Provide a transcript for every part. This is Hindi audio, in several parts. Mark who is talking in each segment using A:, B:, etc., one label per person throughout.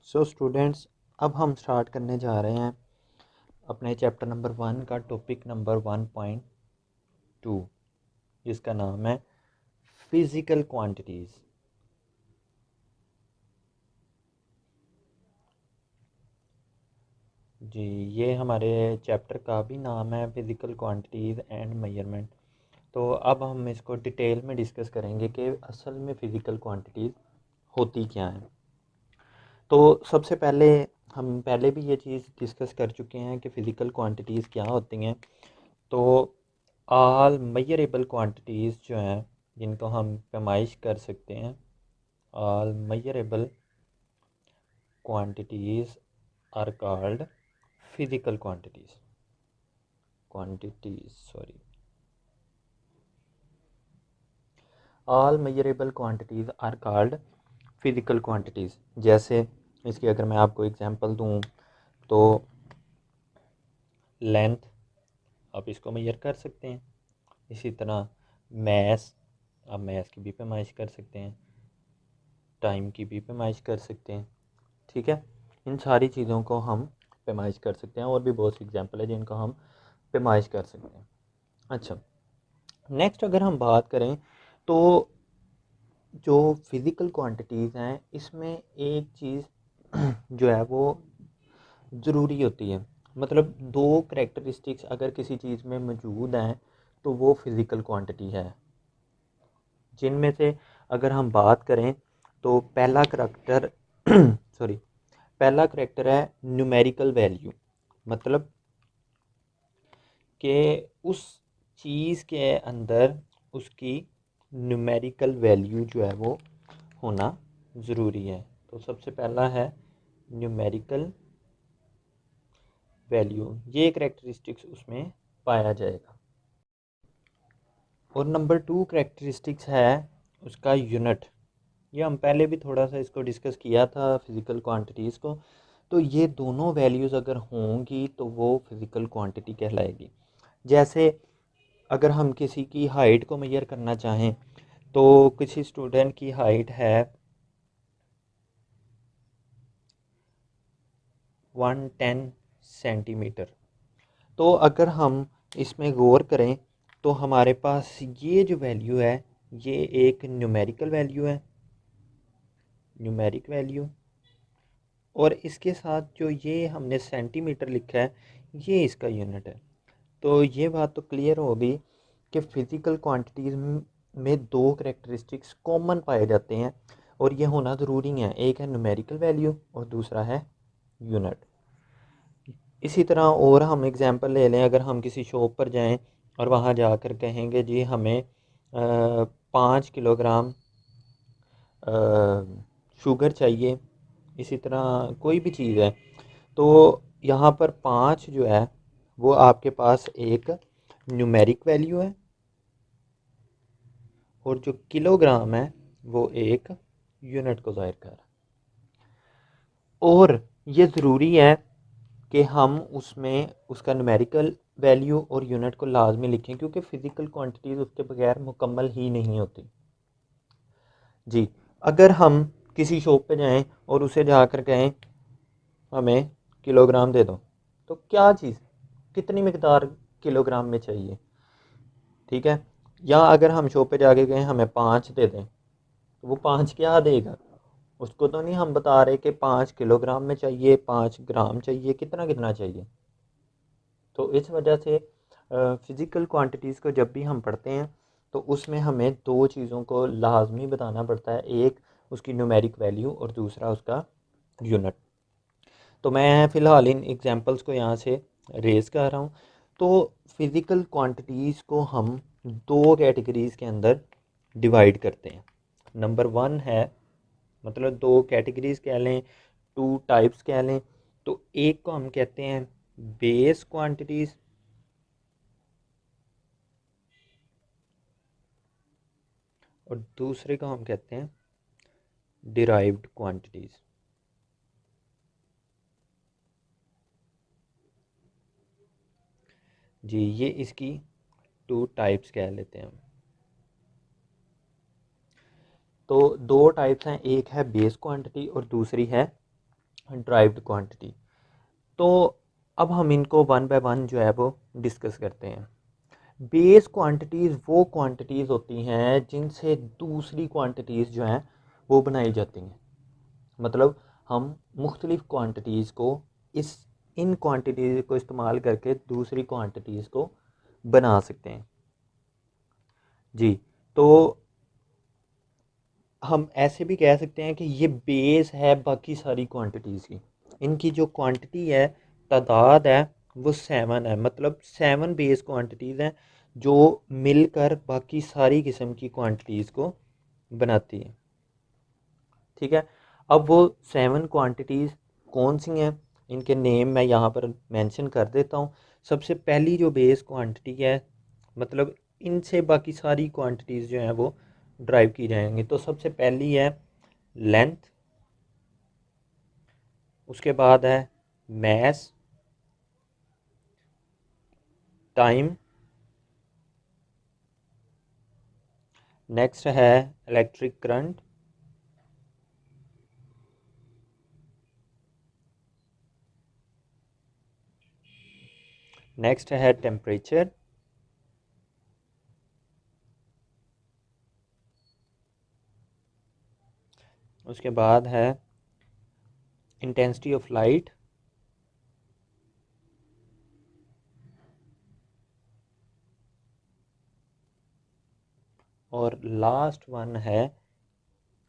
A: सो स्टूडेंट्स, अब हम स्टार्ट करने जा रहे हैं अपने चैप्टर नंबर 1 का टॉपिक नंबर 1.2, जिसका नाम है फिज़िकल क्वांटिटीज़। जी, ये हमारे चैप्टर का भी नाम है फिज़िकल क्वांटिटीज़ एंड मेजरमेंट। तो अब हम इसको डिटेल में डिस्कस करेंगे कि असल में फ़िज़िकल क्वांटिटीज़ होती क्या हैं। तो सबसे पहले हम पहले भी ये चीज़ डिस्कस कर चुके हैं कि फ़िज़िकल क्वांटिटीज़ क्या होती हैं। तो ऑल मेजरेबल क्वांटिटीज़ जो हैं, जिनको हम पैमाइश कर सकते हैं, all measurable quantities are called physical quantities sorry all measurable quantities are called physical quantities. जैसे इसकी अगर मैं आपको एग्जांपल दूं तो लेंथ, आप इसको मेजर कर सकते हैं। इसी तरह मैस, आप मैस की भी पैमाइश कर सकते हैं, टाइम की भी पैमाइश कर सकते हैं। ठीक है, इन सारी चीज़ों को हम पैमाइश कर सकते हैं, और भी बहुत सी एग्जांपल है जिनको हम पैमाइश कर सकते हैं। अच्छा, नेक्स्ट अगर हम बात करें तो जो फिज़िकल क्वांटिटीज़ हैं, इसमें एक चीज़ जो है वो ज़रूरी होती है। मतलब दो करेक्टरिस्टिक्स अगर किसी चीज़ में मौजूद हैं तो वो फिज़िकल क्वांटिटी है। जिनमें से अगर हम बात करें तो पहला करैक्टर सॉरी पहला करैक्टर है न्यूमेरिकल वैल्यू। मतलब कि उस चीज़ के अंदर उसकी न्यूमेरिकल वैल्यू जो है वो होना ज़रूरी है। तो सबसे पहला है न्यूमेरिकल वैल्यू, ये करैक्टरिस्टिक्स उसमें पाया जाएगा। और नंबर 2 करैक्टरिस्टिक्स है उसका यूनिट। ये हम पहले भी थोड़ा सा इसको डिस्कस किया था फिज़िकल क्वांटिटीज़ को। तो ये दोनों वैल्यूज़ अगर होंगी तो वो फिज़िकल क्वांटिटी कहलाएगी। जैसे अगर हम किसी की हाइट को मेजर करना चाहें तो किसी स्टूडेंट की हाइट है 110 सेंटीमीटर। तो अगर हम इसमें गौर करें तो हमारे पास ये जो वैल्यू है ये एक न्यूमेरिकल वैल्यू है, न्यूमेरिक वैल्यू। और इसके साथ जो ये हमने सेंटीमीटर लिखा है ये इसका यूनिट है। तो ये बात तो क्लियर होगी कि फ़िज़िकल क्वांटिटीज़ में दो करैक्टरिस्टिक्स कॉमन पाए जाते हैं और ये होना ज़रूरी है। एक है न्यूमेरिकल वैल्यू और दूसरा है यूनिट। इसी तरह और हम एग्ज़ाम्पल ले लें, अगर हम किसी शॉप पर जाएं और वहाँ जाकर कहेंगे जी हमें 5 किलोग्राम शुगर चाहिए, इसी तरह कोई भी चीज़ है, तो यहाँ पर 5 जो है वो आपके पास एक न्यूमेरिक वैल्यू है और जो किलोग्राम है वो एक यूनिट को ज़ाहिर कर रहा है। और ये ज़रूरी है कि हम उसमें उसका न्यूमेरिकल वैल्यू और यूनिट को लाजमी लिखें, क्योंकि फ़िज़िकल क्वांटिटीज़ उसके बगैर मुकम्मल ही नहीं होती। जी, अगर हम किसी शॉप पे जाएं और उसे जाकर कहें हमें किलोग्राम दे दो, तो क्या चीज़, कितनी मिकदार किलोग्राम में चाहिए, ठीक है। या अगर हम शॉप पे जाके कहें हमें 5 दे दें, तो वो 5 क्या देगा, उसको तो नहीं हम बता रहे कि 5 किलोग्राम में चाहिए, 5 ग्राम चाहिए, कितना कितना चाहिए। तो इस वजह से फ़िज़िकल क्वांटिटीज़ को जब भी हम पढ़ते हैं तो उसमें हमें दो चीज़ों को लाजमी बताना पड़ता है, एक उसकी न्यूमेरिक वैल्यू और दूसरा उसका यूनिट। तो मैं फ़िलहाल इन एग्जांपल्स को यहाँ से रेज़ कर रहा हूँ। तो फ़िज़िकल क्वांटिटीज़ को हम दो कैटेगरीज़ के अंदर डिवाइड करते हैं। नंबर 1 है, मतलब दो कैटेगरीज़ कह लें, टू टाइप्स कह लें। तो एक को हम कहते हैं बेस क्वांटिटीज़ और दूसरे को हम कहते हैं डिराइव्ड क्वांटिटीज़। जी, ये इसकी टू टाइप्स कह लेते हैं हम। तो दो टाइप्स हैं, एक है बेस क्वांटिटी और दूसरी है ड्राइव्ड क्वांटिटी। तो अब हम इनको वन बाय वन जो है वो डिस्कस करते हैं। बेस क्वांटिटीज़ वो क्वांटिटीज़ होती हैं जिनसे दूसरी क्वांटिटीज़ जो हैं वो बनाई जाती हैं। मतलब हम मुख्तलिफ़ क्वांटिटीज़ को इस इन क्वांटिटीज़ को इस्तेमाल करके दूसरी क्वांटिटीज़ को बना सकते हैं। जी, तो हम ऐसे भी कह सकते हैं कि ये बेस है बाकी सारी क्वांटिटीज़ की। इनकी जो क्वांटिटी है, तादाद है, वो 7 है। मतलब 7 बेस क्वांटिटीज़ हैं जो मिलकर बाकी सारी किस्म की क्वांटिटीज़ को बनाती हैं। ठीक है, अब वो 7 क्वांटिटीज़ कौन सी हैं, इनके नेम मैं यहाँ पर मेंशन कर देता हूँ। सबसे पहली जो बेस क्वांटिटी है, मतलब इनसे बाकी सारी क्वांटिटीज़ जो हैं वो ड्राइव की जाएंगी। तो सबसे पहली है लेंथ, उसके बाद है मैस, टाइम, नेक्स्ट है इलेक्ट्रिक करंट, नेक्स्ट है टेम्परेचर, उसके बाद है इंटेंसिटी ऑफ लाइट, और लास्ट वन है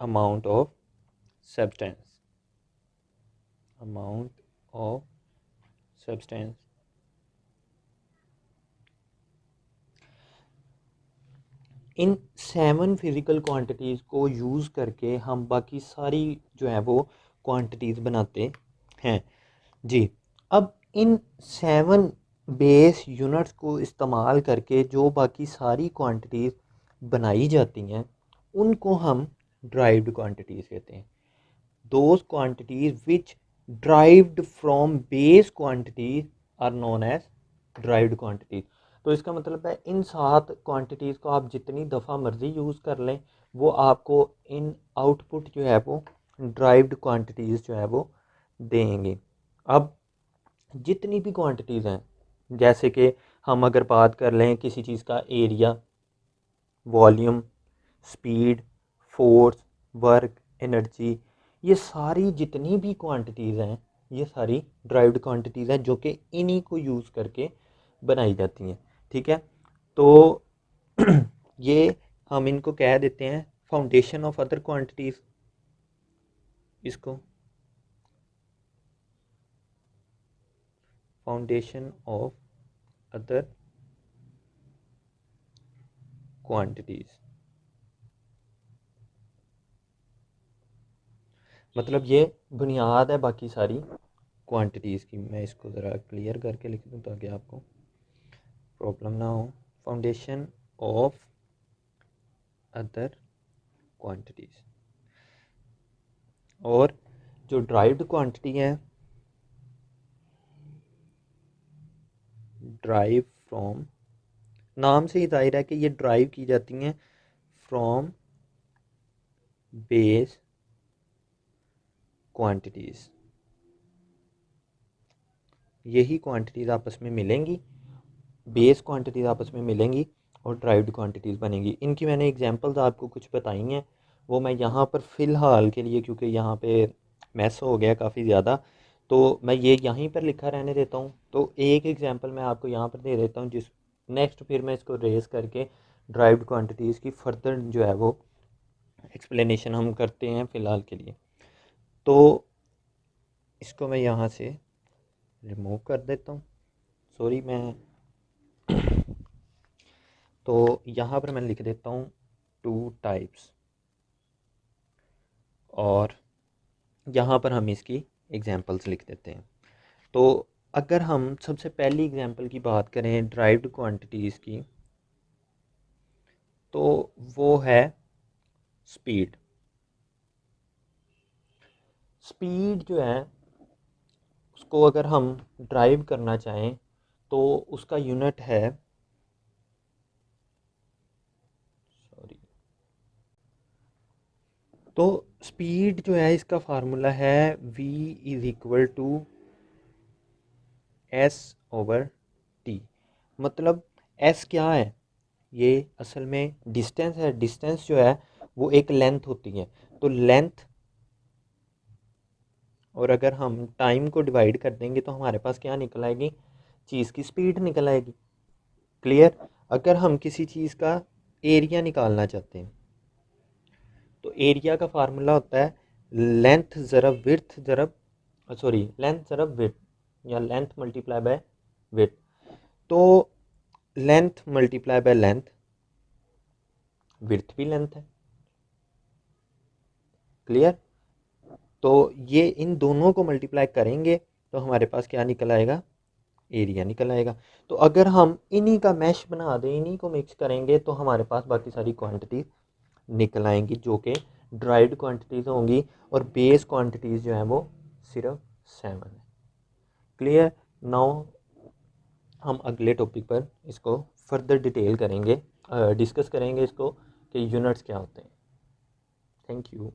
A: amount of substance, amount of substance. In 7 physical quantities को यूज़ करके हम बाकी सारी जो है वो क्वांटिटीज़ बनाते हैं। जी, अब इन 7 बेस यूनिट्स को इस्तेमाल करके जो बाकी सारी क्वांटिटीज़ बनाई जाती हैं उनको हम ड्राइव्ड क्वांटिटीज़ कहते हैं। those quantities which derived from base quantities are known as derived quantities। तो इसका मतलब है इन 7 क्वांटिटीज़ को आप जितनी दफ़ा मर्ज़ी यूज़ कर लें, वो आपको इन आउटपुट जो है वो ड्राइव्ड क्वांटिटीज़ जो है वो देंगे। अब जितनी भी क्वांटिटीज़ हैं, जैसे कि हम अगर बात कर लें किसी चीज़ का area, volume, speed, force, work, energy, ये सारी जितनी भी क्वांटिटीज़ हैं ये सारी ड्राइव्ड क्वांटिटीज़ हैं जो कि इन्हीं को यूज़ करके बनाई जाती हैं। ठीक है, तो ये हम इनको कह देते हैं फाउंडेशन ऑफ अदर क्वांटिटीज़। इसको फाउंडेशन ऑफ अदर क्वांटिटीज़, मतलब ये बुनियाद है बाकी सारी क्वांटिटीज़ की। मैं इसको ज़रा क्लियर करके लिख दूँ ताकि आपको प्रॉब्लम ना हो। फाउंडेशन ऑफ अदर क्वांटिटीज़, और जो ड्राइव्ड क्वांटिटी है, ड्राइव फ्रॉम, नाम से ही जाहिर है कि ये ड्राइव की जाती हैं फ्रॉम बेस क्वांटिटीज़। यही क्वांटिटीज़ आपस में मिलेंगी, बेस क्वांटिटीज़ आपस में मिलेंगी और ड्राइव्ड क्वांटिटीज़ बनेंगी। इनकी मैंने एग्जांपल्स आपको कुछ बताई हैं, वो मैं यहाँ पर फ़िलहाल के लिए, क्योंकि यहाँ पे मैस हो गया काफ़ी ज़्यादा, तो मैं ये यहीं पर लिखा रहने देता हूँ। तो एक एग्जांपल मैं आपको यहाँ पर दे देता हूँ, जिस नेक्स्ट फिर मैं इसको रेस करके ड्राइव्ड क्वांटिटीज़ की फर्दर जो है वो एक्सप्लेनेशन हम करते हैं फ़िलहाल के लिए। तो इसको मैं यहाँ से रिमूव कर देता हूँ, सॉरी मैं तो यहाँ पर मैं लिख देता हूँ 2 टाइप्स, और यहाँ पर हम इसकी एग्जांपल्स लिख देते हैं। तो अगर हम सबसे पहली एग्जांपल की बात करें ड्राइव्ड क्वांटिटीज़ की, तो वो है स्पीड। स्पीड जो है उसको अगर हम ड्राइव करना चाहें तो उसका यूनिट है, सॉरी, तो स्पीड जो है इसका फार्मूला है v is equal to s over t। मतलब s क्या है, ये असल में डिस्टेंस है। डिस्टेंस जो है वो एक लेंथ होती है, तो लेंथ, और अगर हम टाइम को डिवाइड कर देंगे तो हमारे पास क्या निकल आएगी, चीज़ की स्पीड निकल आएगी। क्लियर। अगर हम किसी चीज़ का एरिया निकालना चाहते हैं तो एरिया का फार्मूला होता है लेंथ ज़रब विड्थ ज़रब, सॉरी, लेंथ ज़रब विड्थ, या लेंथ मल्टीप्लाई बाय विड्थ। तो length multiply by length, width भी लेंथ है। क्लियर। तो ये इन दोनों को मल्टीप्लाई करेंगे तो हमारे पास क्या निकल आएगा, एरिया निकल आएगा। तो अगर हम इन्हीं का मैश बना दें, इन्हीं को मिक्स करेंगे तो हमारे पास बाकी सारी क्वांटिटीज निकल आएंगी जो कि ड्राइड क्वांटिटीज़ होंगी, और बेस क्वांटिटीज़ जो हैं वो सिर्फ 7 है। क्लियर। नाउ हम अगले टॉपिक पर इसको फर्दर डिटेल करेंगे, डिस्कस करेंगे इसको कि यूनिट्स क्या होते हैं। Thank you.